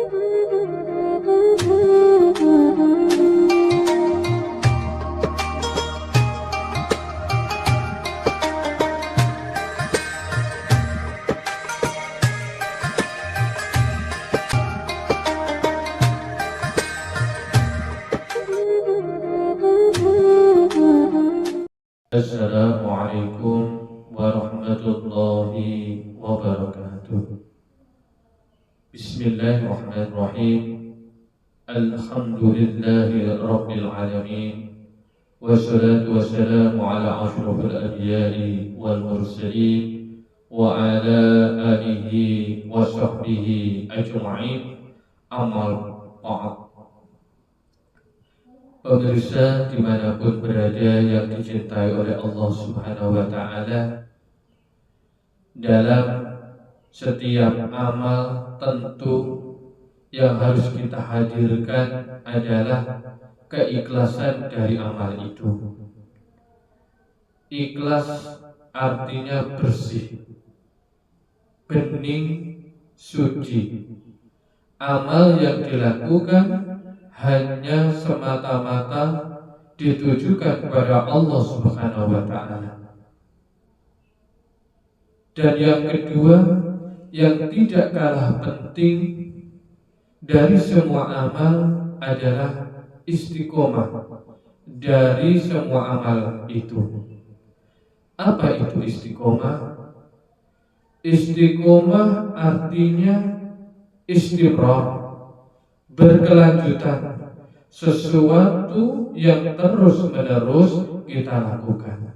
Assalamualaikum warahmatullahi wabarakatuh. Bismillahirrahmanirrahim. Alhamdulillahi rabbil alamin. Wassalatu wassalamu ala ashrafil anbiya'i wal mursalin wa ala alihi wa sahbihi ajma'in. Amal ta'at. Pemirsa dimanapun berada yang dicintai oleh Allah Subhanahu wa Ta'ala, dalam setiap amal tentu yang harus kita hadirkan adalah keikhlasan dari amal itu. Ikhlas artinya bersih, bening, suci. Amal yang dilakukan hanya semata-mata ditujukan kepada Allah Subhanahu wa Ta'ala. Dan yang kedua, yang tidak kalah penting dari semua amal adalah istiqomah dari semua amal itu. Apa itu istiqomah? Istiqomah artinya istimrar, berkelanjutan, sesuatu yang terus-menerus kita lakukan.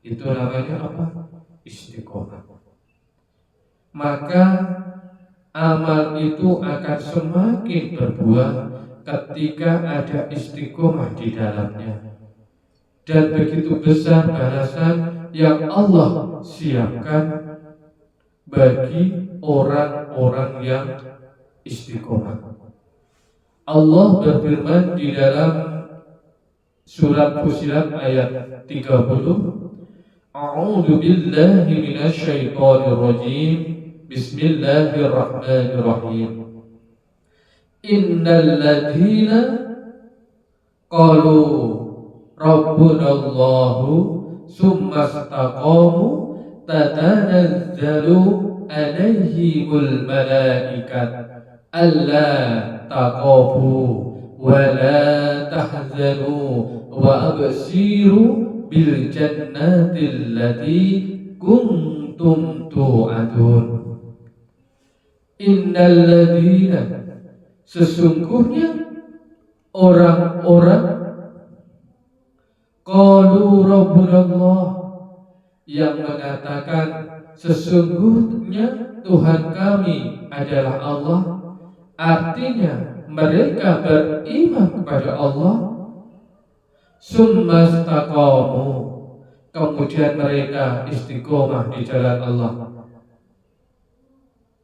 Itu namanya apa? Istiqomah. Maka amal itu akan semakin berbuah ketika ada istiqomah di dalamnya. Dan begitu besar balasan yang Allah siapkan bagi orang-orang yang istiqomah. Allah berfirman di dalam surat Fussilat ayat 30, A'udzu billahi minasyaitonir rajim. Bismillahirrahmanirrahim. Innal ladzina qalu rabbunallahu tsumma istaqamu tatanazzalu alaihimul malaikat alla taqafu wa la tahzanu wa abshiru bil jannati allati kuntum tu'adun. Innal ladzina, sesungguhnya orang-orang, qalu rabbunallah, yang mengatakan sesungguhnya Tuhan kami adalah Allah. Artinya mereka beriman kepada Allah. Summa istaqamu, kemudian mereka istiqomah di jalan Allah.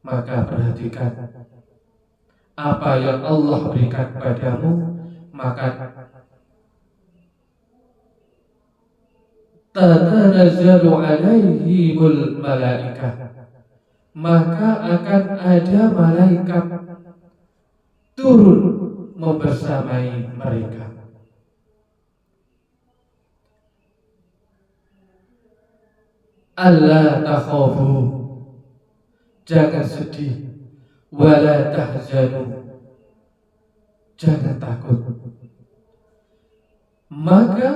Maka perhatikan apa yang Allah berikan padamu, maka tatanazzalu alaihimul malaikah, maka akan ada malaikat turun membersamai mereka. Alla takhafu, jangan sedih, wala tahzanu, jangan takut. Maka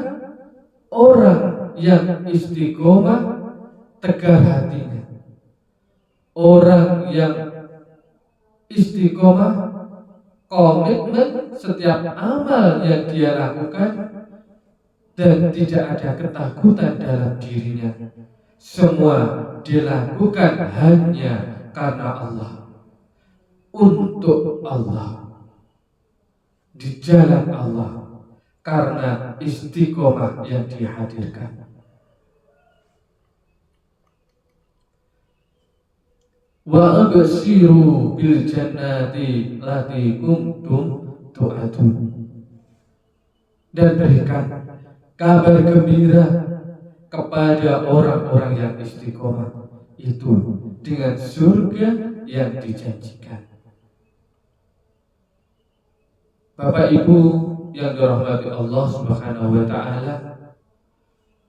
orang yang istiqomah tegar hatinya, orang yang istiqomah komitmen setiap amal yang dia lakukan dan tidak ada ketakutan dalam dirinya. Semua dilakukan hanya karena Allah, untuk Allah, di jalan Allah, karena istiqomah yang dihadirkan. Wa abshiru bil jannati lati kuntum tu'adun, dan berikan kabar gembira kepada orang-orang yang istiqomah itu dengan surga yang dijanjikan. Bapak Ibu yang dirahmati Allah Subhanahu wa taala,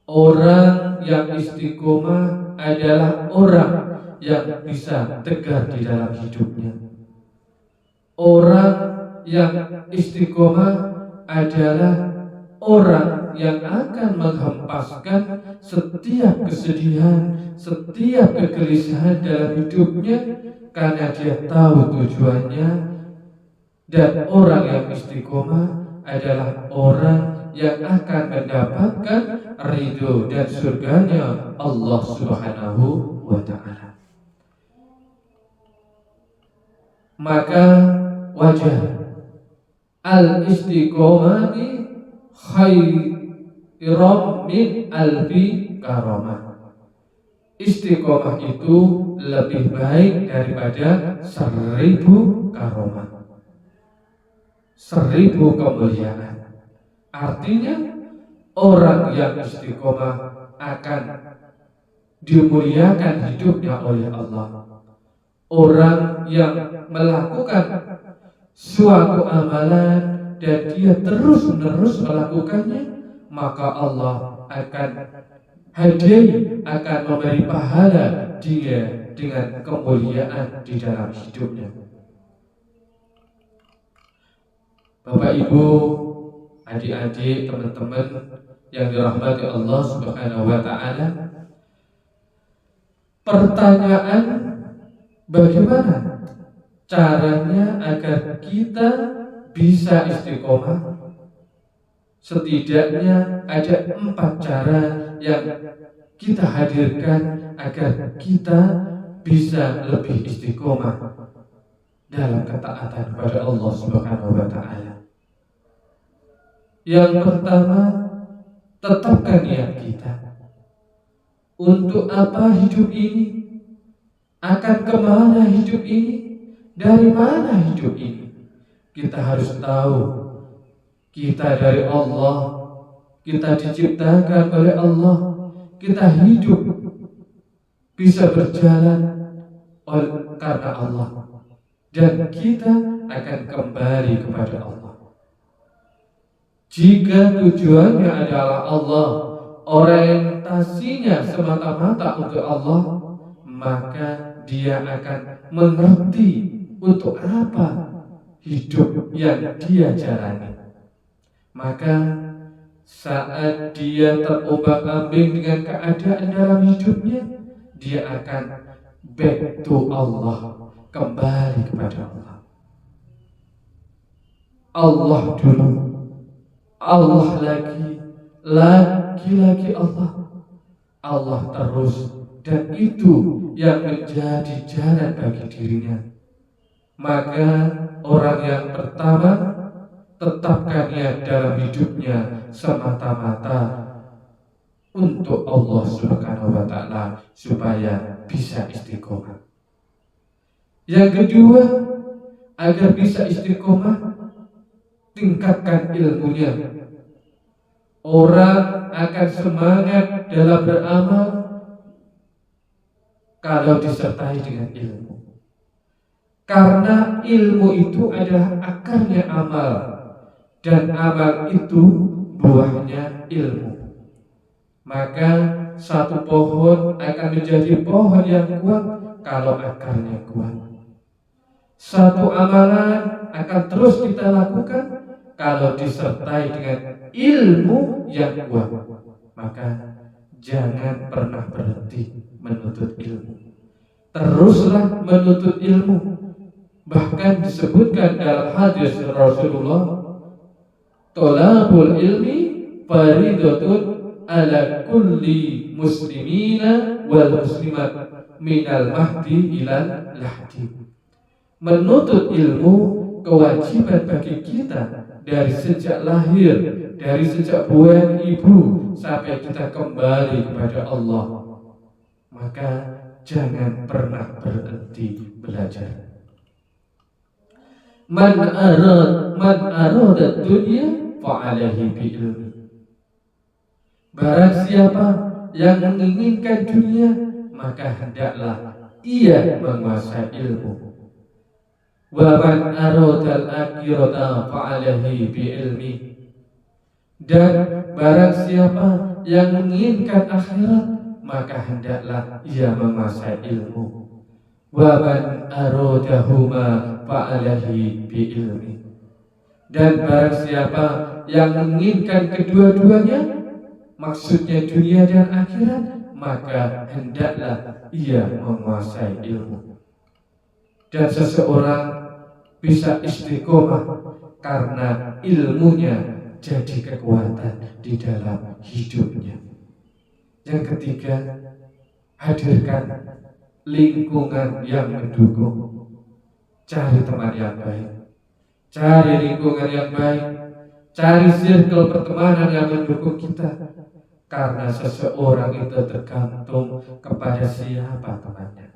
orang yang istiqomah adalah orang yang bisa tegar di dalam hidupnya. Orang yang istiqomah adalah orang yang akan menghempaskan setiap kesedihan, setiap kegelisahan dalam hidupnya karena dia tahu tujuannya. Dan orang yang istiqomah adalah orang yang akan mendapatkan ridho dan surganya Allah Subhanahu wa ta'ala. Maka wajar al-istiqomati khairum min alfi karamah. Istiqomah itu lebih baik daripada 1000 karamah, 1000 kemuliaan. Artinya orang yang istiqomah akan dimuliakan hidupnya oleh Allah. Orang yang melakukan suatu amalan dan dia terus-menerus melakukannya, maka Allah akan akan memberi pahala dia dengan kemuliaan di dalam hidupnya. Bapak Ibu, adik-adik, teman-teman yang dirahmati Allah Subhanahu wa ta'ala, pertanyaan bagaimana caranya agar kita bisa istiqomah? Setidaknya ada 4 cara yang kita hadirkan agar kita bisa lebih istiqomah dalam ketaatan kepada Allah Subhanahu wa ta'ala. Yang pertama, tetapkan niat kita. Untuk apa hidup ini? Akan kemana hidup ini? Dari mana hidup ini? Kita harus tahu kita dari Allah, kita diciptakan oleh Allah, kita hidup bisa berjalan karena Allah, dan kita akan kembali kepada Allah. Jika tujuannya adalah Allah, orientasinya semata-mata untuk Allah, maka dia akan mengerti untuk apa hidup yang dia jalani. Maka saat dia terombang-ambing dengan keadaan dalam hidupnya, dia akan back to Allah, kembali kepada Allah. Allah dulu, Allah lagi Allah, Allah terus, dan itu yang menjadi jalan bagi dirinya. Maka orang yang pertama, tetapkan niat dalam hidupnya semata-mata untuk Allah Subhanahu wa ta'ala supaya bisa istiqomah. Yang kedua, agar bisa istiqomah, tingkatkan ilmunya. Orang akan semangat dalam beramal kalau disertai dengan ilmu. Karena ilmu itu adalah akarnya amal, dan amal itu buahnya ilmu. Maka satu pohon akan menjadi pohon yang kuat kalau akarnya kuat. Satu amalan akan terus kita lakukan kalau disertai dengan ilmu yang kuat. Maka jangan pernah berhenti menuntut ilmu. Teruslah menuntut ilmu. Bahkan disebutkan dalam hadis Rasulullah, tolabul ilmi faridatun ala kulli muslimina wal muslimat minal mahdi ilal lahdi. Menuntut ilmu kewajiban bagi kita dari sejak lahir, dari sejak buah ibu sampai kita kembali kepada Allah. Maka jangan pernah berhenti belajar. Man arada dunya fa'alaihi bi'ilmi. Barang siapa yang menginginkan dunia, maka hendaklah ia menguasai ilmu. Wa man aradal akhirata fa'alahi bi'ilmi. Dan barang siapa yang menginginkan akhirat, maka hendaklah ia menguasai ilmu. Wa man aradahuma fa'alahi bi'ilmi. Dan barang siapa yang menginginkan kedua-duanya, maksudnya dunia dan akhirat, maka hendaklah ia menguasai ilmu. Dan seseorang bisa istiqomah karena ilmunya jadi kekuatan di dalam hidupnya. Yang ketiga, hadirkan lingkungan yang mendukung. Cari teman yang baik, cari lingkungan yang baik, cari circle pertemanan yang mendukung kita. Karena seseorang itu tergantung kepada siapa temannya.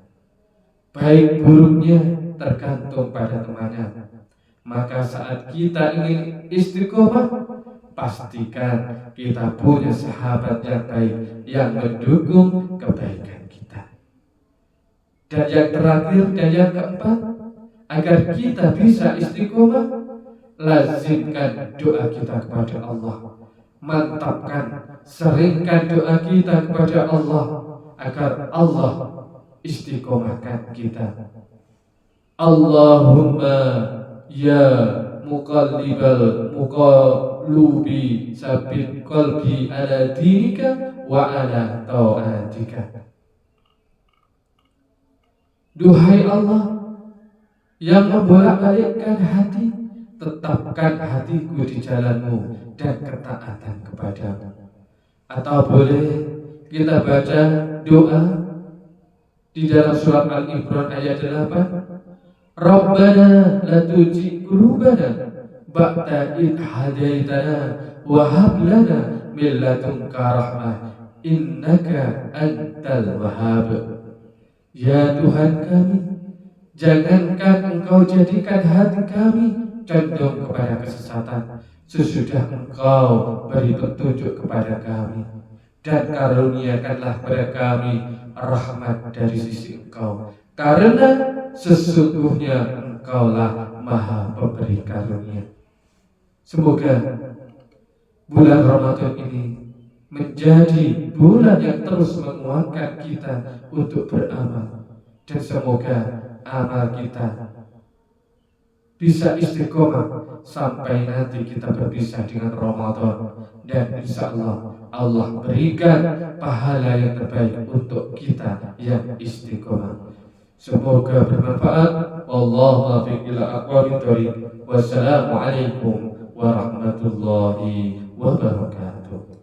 Baik buruknya tergantung pada temannya. Maka saat kita ingin istiqomah, pastikan kita punya sahabat yang baik yang mendukung kebaikan kita. Dan yang terakhir dan yang keempat, agar kita bisa istiqomah, lazimkan doa kita kepada Allah. Mantapkan, seringkan doa kita kepada Allah agar Allah istiqomahkan kita. Allahumma ya muqallibal muqallubi sabbit qalbi ala dinika wa ala ta'atika. Duhai Allah yang membolak-balikkan hati, tetapkan hatiku di jalanmu dan ketaatan kepadamu. Atau boleh kita baca doa di dalam surat Al-Imran ayat 8. Rabbana la tuzigh qulubana ba'da idh hadaitana wa hab lana min ladunka rahmah innaka antal wahhab. Ya Tuhan kami, jangankan Engkau jadikan hati kami condong kepada kesesatan sesudah Engkau beri petunjuk kepada kami, dan karuniakanlah pada kami rahmat dari sisi Engkau, karena sesungguhnya Engkaulah Maha Pemberi karunia. Semoga bulan Ramadan ini menjadi bulan yang terus menguatkan kita untuk beramal, dan semoga amal kita bisa istiqomah sampai nanti kita berpisah dengan Ramadan, dan insya Allah berikan pahala yang terbaik untuk kita yang istiqomah. Semoga bermanfaat. Wallahu muwaffiq ila aqwamit thoriq. Wassalamualaikum warahmatullahi wabarakatuh.